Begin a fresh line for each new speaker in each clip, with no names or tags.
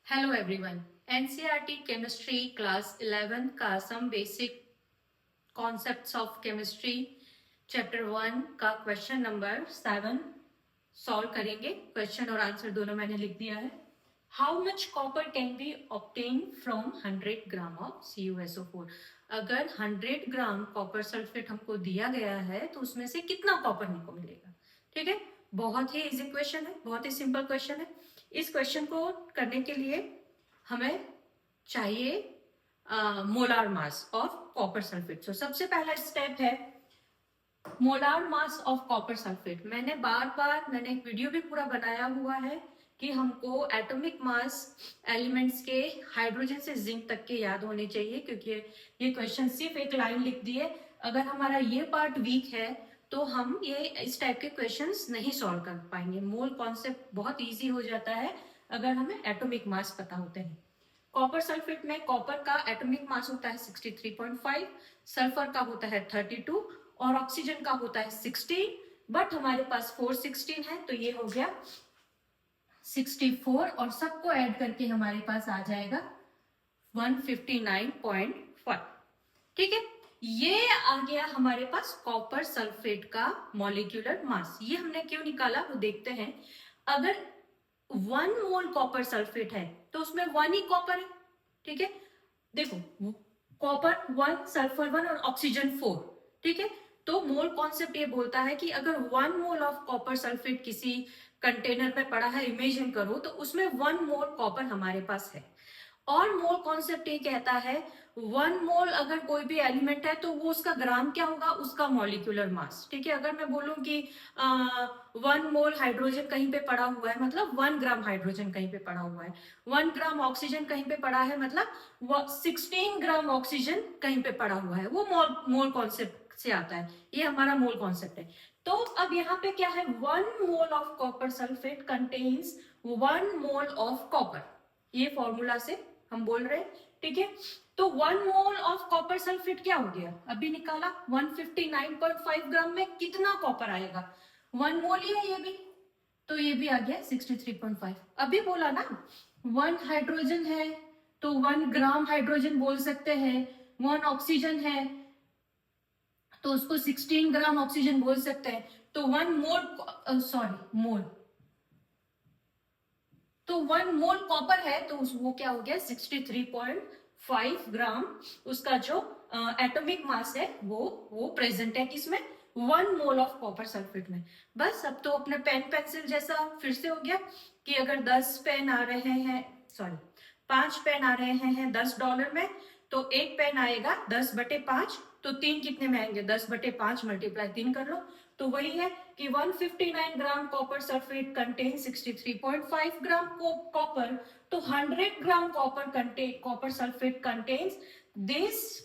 Hello everyone. NCERT chemistry class 11 का some basic concepts of chemistry chapter 1 का question number 7 solve करेंगे। Question और answer दोनों मैंने लिख दिया है। How much copper can be obtain from 100 gram of CuSO4। अगर 100 ग्राम कॉपर सल्फेट हमको दिया गया है तो उसमें से कितना कॉपर हमको मिलेगा। ठीक है, बहुत ही इजी क्वेश्चन है, बहुत ही सिंपल क्वेश्चन है। इस क्वेश्चन को करने के लिए हमें चाहिए molar mass of copper sulphate. तो सबसे पहला स्टेप है molar mass of copper sulphate. मैंने एक वीडियो भी पूरा बनाया हुआ है कि हमको एटॉमिक मास एलिमेंट्स के हाइड्रोजन से जिंक तक के याद होने चाहिए, क्योंकि ये क्वेश्चन सिर्फ एक लाइन लिख दिए। अगर हमारा ये पार्ट वीक है तो हम ये इस टाइप के क्वेश्चंस नहीं सॉल्व कर पाएंगे। मोल कॉन्सेप्ट बहुत इजी हो जाता है अगर हमें एटॉमिक मास पता होते हैं। कॉपर सल्फेट में कॉपर का एटॉमिक मास होता है 63.5, सल्फर का होता है 32 और ऑक्सीजन का होता है 16। बट हमारे पास 416 है तो ये हो गया 64 और सबको ऐड करके हमारे पास आ जाएगा 159.5। ठीक है, ये आ गया हमारे पास कॉपर सल्फेट का मॉलिक्यूलर मास। ये हमने क्यों निकाला वो देखते हैं। अगर 1 मोल कॉपर सल्फेट है तो उसमें 1 ही कॉपर है। ठीक है, देखो कॉपर 1, सल्फर 1 और ऑक्सीजन 4। ठीक है, तो मोल कॉन्सेप्ट ये बोलता है कि अगर 1 मोल ऑफ कॉपर सल्फेट किसी कंटेनर में पड़ा है, इमेजिन करो, तो उसमें 1 मोल कॉपर हमारे पास है। और मोल कॉन्सेप्ट ये कहता है 1 मोल अगर कोई भी एलिमेंट है तो वो उसका ग्राम क्या होगा, उसका मॉलिक्यूलर मास। ठीक है, अगर मैं बोलूं कि 1 मोल हाइड्रोजन कहीं पे पड़ा हुआ है मतलब 1 ग्राम हाइड्रोजन कहीं पे पड़ा हुआ है, 1 ग्राम ऑक्सीजन कहीं पे पड़ा है मतलब 16 ग्राम ऑक्सीजन कहीं पे पड़ा हुआ है, वो मोल कॉन्सेप्ट से आता है। ये हमारा मोल कॉन्सेप्ट है। तो अब यहाँ पे क्या है, 1 mole of copper sulphate contains 1 mole of copper. ये फॉर्मूला से हम बोल रहे हैं। ठीक है, तो 1 मोल ऑफ कॉपर सल्फेट क्या हो गया, अभी निकाला 159.5 ग्राम में कितना कॉपर आएगा, 1 मोल ही है ये भी, तो ये भी आ गया 63.5। अभी बोला ना 1 हाइड्रोजन है तो 1 ग्राम हाइड्रोजन बोल सकते हैं, 1 ऑक्सीजन है तो उसको 16 ग्राम ऑक्सीजन बोल सकते हैं। तो 1 मोल मोल, तो 1 मोल कॉपर है तो वो क्या हो गया 63.5 ग्राम। उसका जो एटॉमिक मास है वो प्रेजेंट है किसमें, 1 मोल ऑफ कॉपर सल्फेट में। बस अब तो अपने पेन पेंसिल जैसा फिर से हो गया कि अगर 10 पेन आ रहे हैं, 5 पेन आ रहे हैं $10 में, तो एक पेन आएगा 10/5, तो 3 कितने में आएंगे, 10/5 मल्टीप्लाई 3 कर लो, तो वही है कि 159 gram copper sulphate contain 63.5 gram copper. तो 100 gram copper sulphate contains this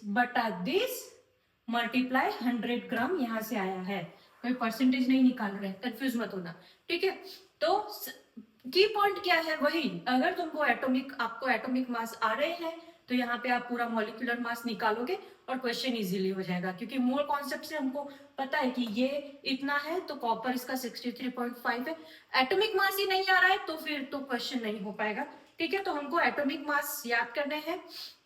multiply 100 ग्राम, यहां से आया है, कोई परसेंटेज नहीं निकाल रहे, कंफ्यूज मत होना। ठीक है, तो की पॉइंट क्या है, वही अगर तुमको आपको एटॉमिक मास आ रहे हैं तो यहाँ पे आप पूरा मॉलिक्यूलर मास निकालोगे और क्वेश्चन इजीली हो जाएगा, क्योंकि मोल कॉन्सेप्ट से हमको पता है कि ये इतना है तो कॉपर इसका 63.5 है। एटॉमिक मास ही नहीं आ रहा है तो फिर तो क्वेश्चन नहीं हो पाएगा। ठीक है, तो हमको एटॉमिक मास याद करने हैं।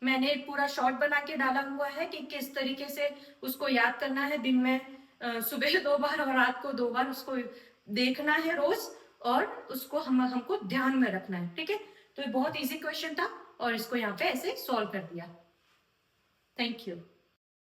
मैंने एक पूरा शॉर्ट बना के डाला हुआ है कि किस तरीके से उसको याद करना है। दिन में सुबह 2 बार और रात को 2 बार उसको देखना है रोज, और उसको हमको ध्यान में रखना है। ठीक है, तो ये बहुत इजी क्वेश्चन था और इसको यहाँ पे ऐसे सॉल्व कर दिया। Thank you.